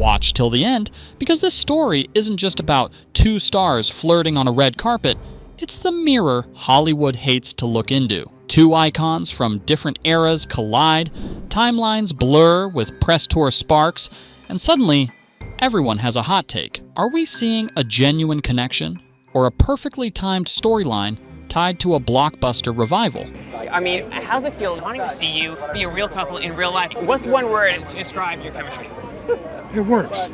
Watch till the end, because this story isn't just about two stars flirting on a red carpet, it's the mirror Hollywood hates to look into. Two icons from different eras collide, timelines blur with press tour sparks, and suddenly, everyone has a hot take. Are we seeing a genuine connection, or a perfectly timed storyline tied to a blockbuster revival? I mean, how's it feel wanting to see you be a real couple in real life? What's one word to describe your chemistry? It works.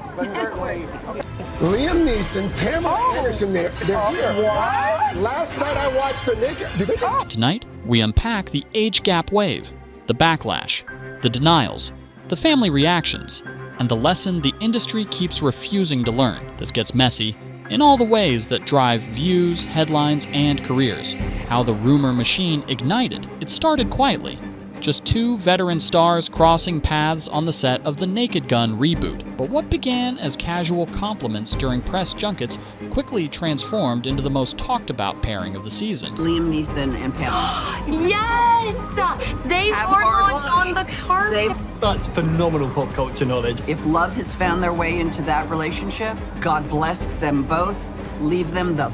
Liam Neeson, Pamela Anderson, they're here. What? Last night I watched the naked. Did they just? Tonight, we unpack the age gap wave, the backlash, the denials, the family reactions, and the lesson the industry keeps refusing to learn. This gets messy in all the ways that drive views, headlines, and careers. How the rumor machine ignited. It started quietly. Just two veteran stars crossing paths on the set of the Naked Gun reboot. But what began as casual compliments during press junkets quickly transformed into the most talked about pairing of the season. Liam Neeson and Pamela. Yes! They were launched on the carpet. That's phenomenal pop culture knowledge. If love has found their way into that relationship, God bless them both. Leave them the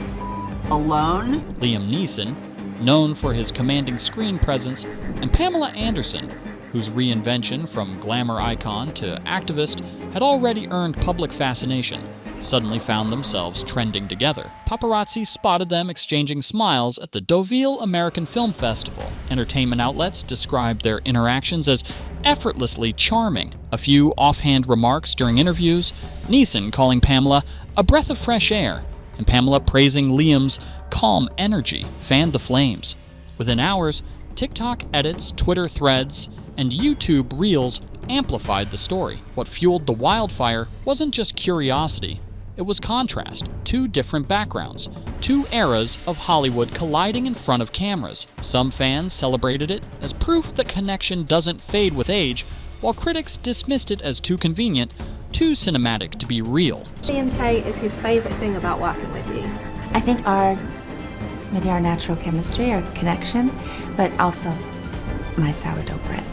alone. Liam Neeson, known for his commanding screen presence, and Pamela Anderson, whose reinvention from glamour icon to activist had already earned public fascination, suddenly found themselves trending together. Paparazzi spotted them exchanging smiles at the Deauville American Film Festival. Entertainment outlets described their interactions as effortlessly charming. A few offhand remarks during interviews, Neeson calling Pamela a breath of fresh air, and Pamela praising Liam's calm energy fanned the flames. Within hours, TikTok edits, Twitter threads, and YouTube Reels amplified the story. What fueled the wildfire wasn't just curiosity, it was contrast. Two different backgrounds, two eras of Hollywood colliding in front of cameras. Some fans celebrated it as proof that connection doesn't fade with age, while critics dismissed it as too convenient, too cinematic to be real. Liam say is his favorite thing about working with you. I think maybe our natural chemistry, our connection, but also my sourdough bread.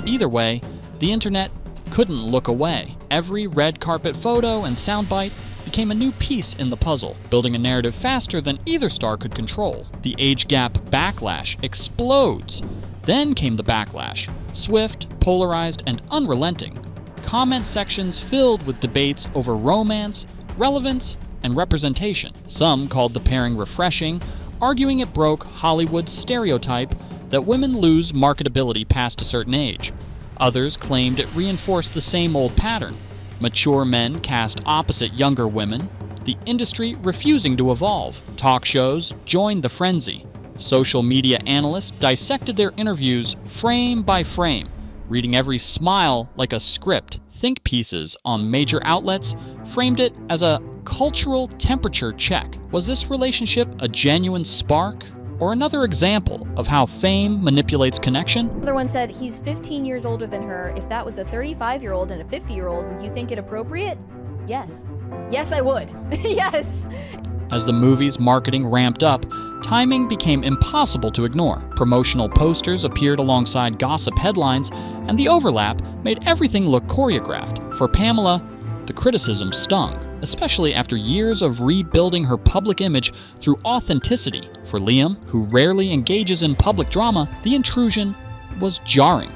Either way, the internet couldn't look away. Every red carpet photo and soundbite became a new piece in the puzzle, building a narrative faster than either star could control. The age gap backlash explodes. Then came the backlash, swift, polarized, and unrelenting. Comment sections filled with debates over romance, relevance, and representation. Some called the pairing refreshing, arguing it broke Hollywood's stereotype that women lose marketability past a certain age. Others claimed it reinforced the same old pattern. Mature men cast opposite younger women, the industry refusing to evolve. Talk shows joined the frenzy. Social media analysts dissected their interviews frame by frame, reading every smile like a script. Think pieces on major outlets framed it as a cultural temperature check. Was this relationship a genuine spark, or another example of how fame manipulates connection? Another one said, he's 15 years older than her. If that was a 35-year-old and a 50-year-old, would you think it appropriate? Yes. Yes, I would. Yes. As the movie's marketing ramped up, timing became impossible to ignore. Promotional posters appeared alongside gossip headlines, and the overlap made everything look choreographed. For Pamela, the criticism stung, especially after years of rebuilding her public image through authenticity. For Liam, who rarely engages in public drama, the intrusion was jarring.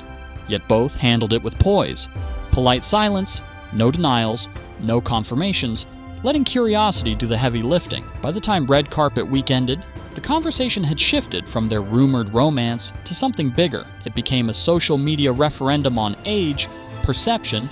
Yet both handled it with poise. Polite silence, no denials, no confirmations, letting curiosity do the heavy lifting. By the time red carpet week ended, the conversation had shifted from their rumored romance to something bigger. It became a social media referendum on age, perception,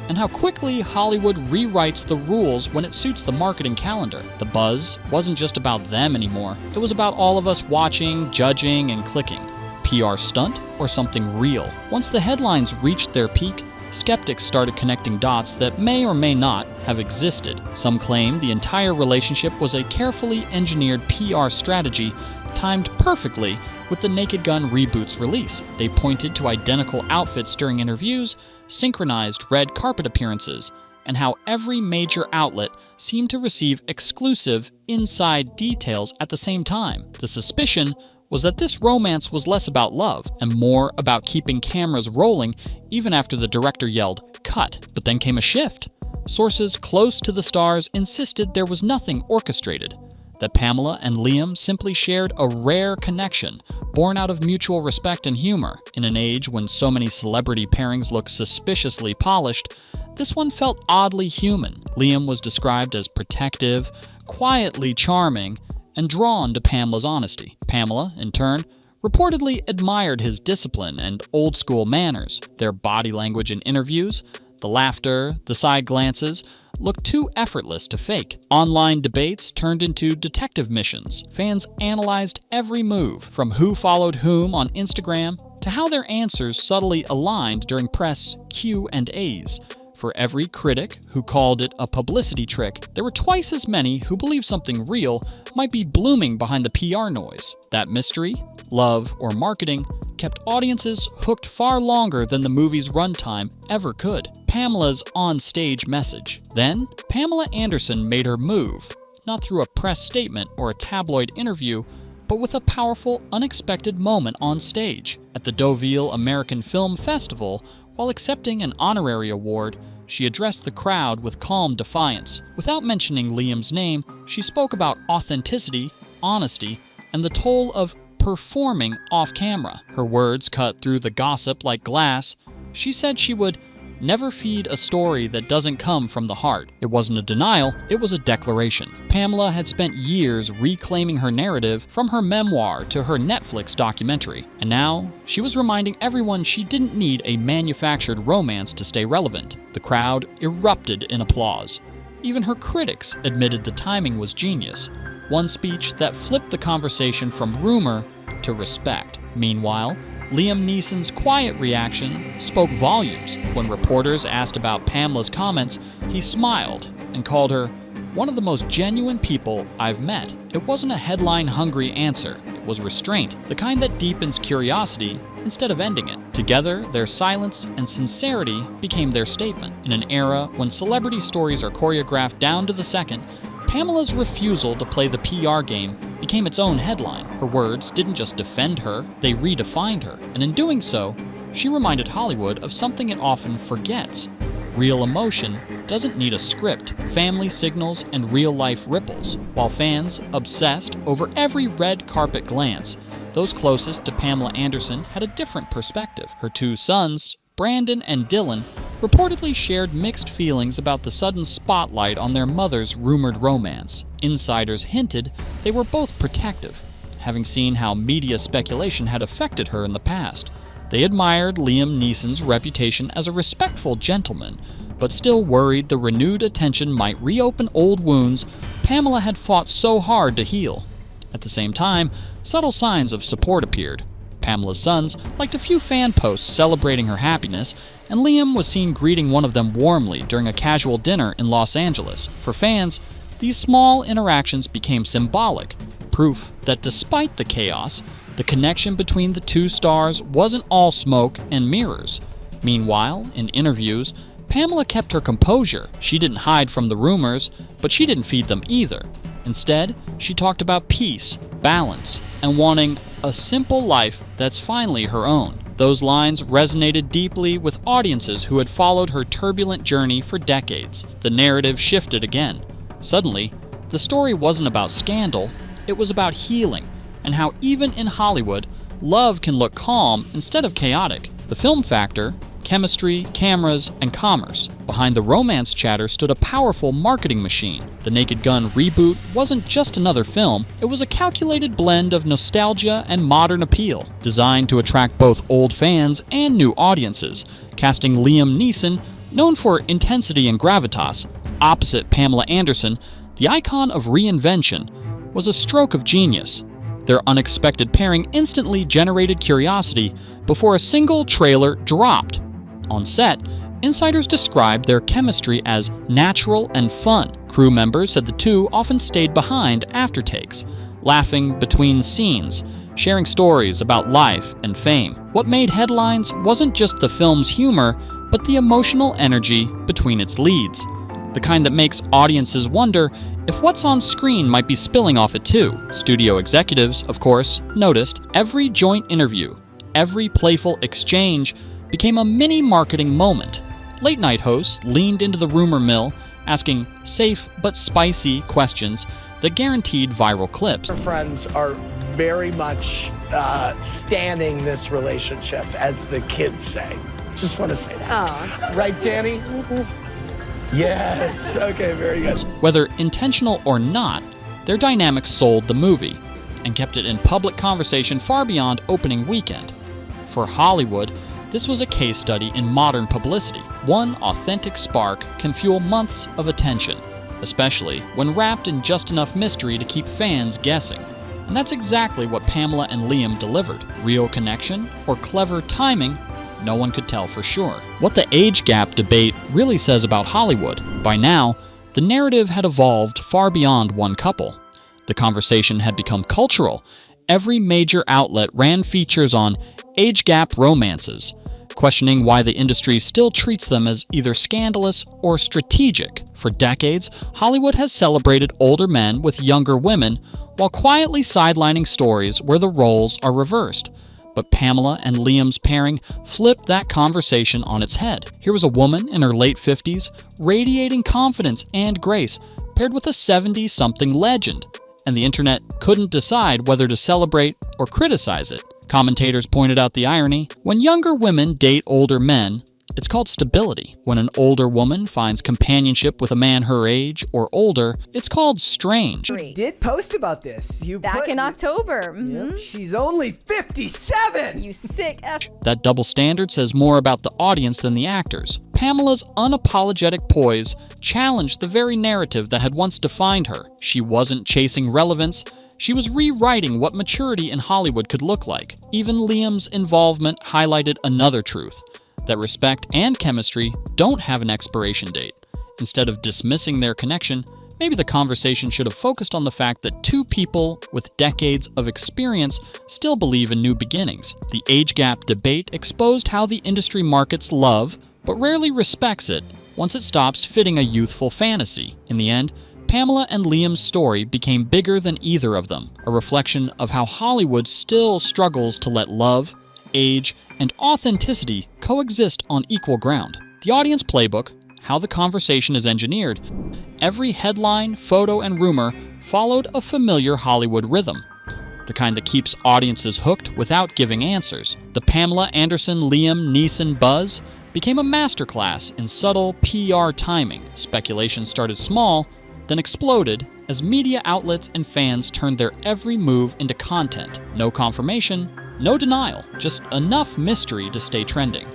and how quickly Hollywood rewrites the rules when it suits the marketing calendar. The buzz wasn't just about them anymore. It was about all of us watching, judging, and clicking. PR stunt or something real? Once the headlines reached their peak, skeptics started connecting dots that may or may not have existed. Some claim the entire relationship was a carefully engineered PR strategy timed perfectly with the Naked Gun reboot's release. They pointed to identical outfits during interviews, synchronized red carpet appearances, and how every major outlet seemed to receive exclusive inside details at the same time. The suspicion was that this romance was less about love and more about keeping cameras rolling even after the director yelled, "Cut." But then came a shift. sources close to the stars insisted there was nothing orchestrated, that Pamela and Liam simply shared a rare connection, born out of mutual respect and humor. In an age when so many celebrity pairings look suspiciously polished, this one felt oddly human. Liam was described as protective, quietly charming, and drawn to Pamela's honesty. Pamela, in turn, reportedly admired his discipline and old-school manners. Their body language in interviews, the laughter, the side glances, looked too effortless to fake. Online debates turned into detective missions. Fans analyzed every move, from who followed whom on Instagram to how their answers subtly aligned during press Q&As. For every critic who called it a publicity trick, there were twice as many who believed something real might be blooming behind the PR noise. That mystery, love, or marketing kept audiences hooked far longer than the movie's runtime ever could. Pamela's on-stage message. Then, Pamela Anderson made her move, not through a press statement or a tabloid interview, but with a powerful, unexpected moment on stage. At the Deauville American Film Festival, while accepting an honorary award, she addressed the crowd with calm defiance. Without mentioning Liam's name, she spoke about authenticity, honesty, and the toll of performing off-camera. Her words cut through the gossip like glass. She said she would never feed a story that doesn't come from the heart. It wasn't a denial, it was a declaration. Pamela had spent years reclaiming her narrative, from her memoir to her Netflix documentary. And now, she was reminding everyone she didn't need a manufactured romance to stay relevant. The crowd erupted in applause. Even her critics admitted the timing was genius. One speech that flipped the conversation from rumor to respect. Meanwhile, Liam Neeson's quiet reaction spoke volumes. When reporters asked about Pamela's comments, he smiled and called her one of the most genuine people I've met. It wasn't a headline-hungry answer. It was restraint, the kind that deepens curiosity instead of ending it. Together, their silence and sincerity became their statement. In an era when celebrity stories are choreographed down to the second, Pamela's refusal to play the PR game became its own headline. Her words didn't just defend her, they redefined her. And in doing so, she reminded Hollywood of something it often forgets. Real emotion doesn't need a script, family signals, and real-life ripples. While fans obsessed over every red carpet glance, those closest to Pamela Anderson had a different perspective. Her two sons, Brandon and Dylan, reportedly shared mixed feelings about the sudden spotlight on their mother's rumored romance. Insiders hinted they were both protective, having seen how media speculation had affected her in the past. They admired Liam Neeson's reputation as a respectful gentleman, but still worried the renewed attention might reopen old wounds Pamela had fought so hard to heal. At the same time, subtle signs of support appeared. Pamela's sons liked a few fan posts celebrating her happiness, and Liam was seen greeting one of them warmly during a casual dinner in Los Angeles. For fans, these small interactions became symbolic, proof that despite the chaos, the connection between the two stars wasn't all smoke and mirrors. Meanwhile, in interviews, Pamela kept her composure. She didn't hide from the rumors, but she didn't feed them either. Instead, she talked about peace, balance, and wanting a simple life that's finally her own. Those lines resonated deeply with audiences who had followed her turbulent journey for decades. The narrative shifted again. Suddenly, the story wasn't about scandal, it was about healing, and how even in Hollywood, love can look calm instead of chaotic. The film factor, chemistry, cameras, and commerce. Behind the romance chatter stood a powerful marketing machine. The Naked Gun reboot wasn't just another film, it was a calculated blend of nostalgia and modern appeal, designed to attract both old fans and new audiences, casting Liam Neeson, known for intensity and gravitas, opposite Pamela Anderson. The icon of reinvention was a stroke of genius. Their unexpected pairing instantly generated curiosity before a single trailer dropped. On set, insiders described their chemistry as natural and fun. Crew members said the two often stayed behind after takes, laughing between scenes, sharing stories about life and fame. What made headlines wasn't just the film's humor, but the emotional energy between its leads. The kind that makes audiences wonder if what's on screen might be spilling off it too. Studio executives, of course, noticed. Every joint interview, every playful exchange became a mini marketing moment. late-night hosts leaned into the rumor mill, asking safe but spicy questions that guaranteed viral clips. Our friends are very much standing this relationship, as the kids say. Just want to say that. Right, Danny? Yes. Okay, very good. Whether intentional or not, their dynamic sold the movie and kept it in public conversation far beyond opening weekend. For Hollywood, this was a case study in modern publicity. One authentic spark can fuel months of attention, especially when wrapped in just enough mystery to keep fans guessing. And that's exactly what Pamela and Liam delivered. Real connection or clever timing? No one could tell for sure. What the age gap debate really says about Hollywood. By now, the narrative had evolved far beyond one couple. The conversation had become cultural. Every major outlet ran features on age gap romances, questioning why the industry still treats them as either scandalous or strategic. For decades, Hollywood has celebrated older men with younger women while quietly sidelining stories where the roles are reversed. But Pamela and Liam's pairing flipped that conversation on its head. Here was a woman in her late 50s, radiating confidence and grace, paired with a 70-something legend, and the internet couldn't decide whether to celebrate or criticize it. Commentators pointed out the irony. When younger women date older men, it's called stability. When an older woman finds companionship with a man her age or older, it's called strange. You did post about this. Back in October. Yep, she's only 57! You sick F. That double standard says more about the audience than the actors. Pamela's unapologetic poise challenged the very narrative that had once defined her. She wasn't chasing relevance. She was rewriting what maturity in Hollywood could look like. Even Liam's involvement highlighted another truth: that respect and chemistry don't have an expiration date. Instead of dismissing their connection, maybe the conversation should have focused on the fact that two people with decades of experience still believe in new beginnings. The age gap debate exposed how the industry markets love, but rarely respects it once it stops fitting a youthful fantasy. In the end, Pamela and Liam's story became bigger than either of them, a reflection of how Hollywood still struggles to let love, age, and authenticity coexist on equal ground. The audience playbook, how the conversation is engineered, every headline, photo, and rumor followed a familiar Hollywood rhythm, the kind that keeps audiences hooked without giving answers. The Pamela Anderson-Liam Neeson buzz became a masterclass in subtle PR timing. Speculation started small, then exploded as media outlets and fans turned their every move into content. No confirmation, no denial, just enough mystery to stay trending.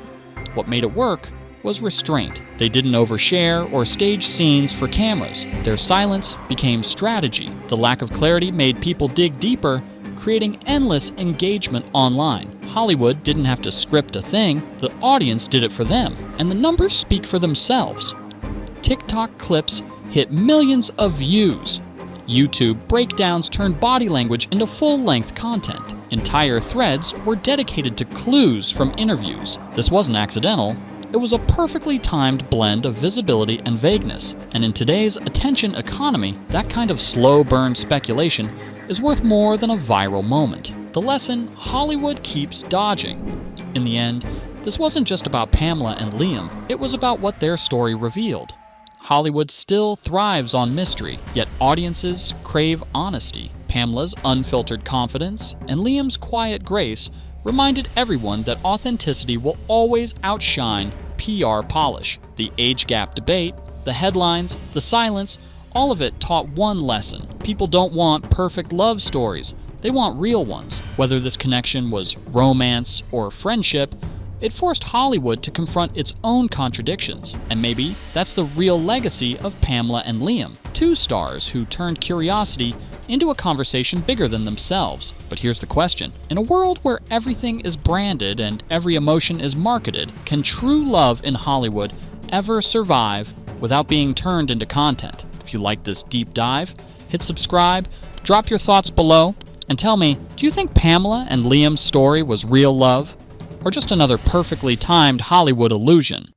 What made it work was restraint. They didn't overshare or stage scenes for cameras. Their silence became strategy. The lack of clarity made people dig deeper, creating endless engagement online. Hollywood didn't have to script a thing, the audience did it for them, and the numbers speak for themselves. TikTok clips hit millions of views. YouTube breakdowns turned body language into full-length content. Entire threads were dedicated to clues from interviews. This wasn't accidental. It was a perfectly timed blend of visibility and vagueness. And in today's attention economy, that kind of slow-burn speculation is worth more than a viral moment. The lesson: Hollywood keeps dodging. In the end, this wasn't just about Pamela and Liam. It was about what their story revealed. Hollywood still thrives on mystery, yet audiences crave honesty. Pamela's unfiltered confidence and Liam's quiet grace reminded everyone that authenticity will always outshine PR polish. The age gap debate, the headlines, the silence, all of it taught one lesson. People don't want perfect love stories. They want real ones. Whether this connection was romance or friendship, it forced Hollywood to confront its own contradictions. And maybe that's the real legacy of Pamela and Liam, two stars who turned curiosity into a conversation bigger than themselves. But here's the question: in a world where everything is branded and every emotion is marketed, can true love in Hollywood ever survive without being turned into content? If you like this deep dive, hit subscribe, drop your thoughts below, and tell me, do you think Pamela and Liam's story was real love, or just another perfectly timed Hollywood illusion?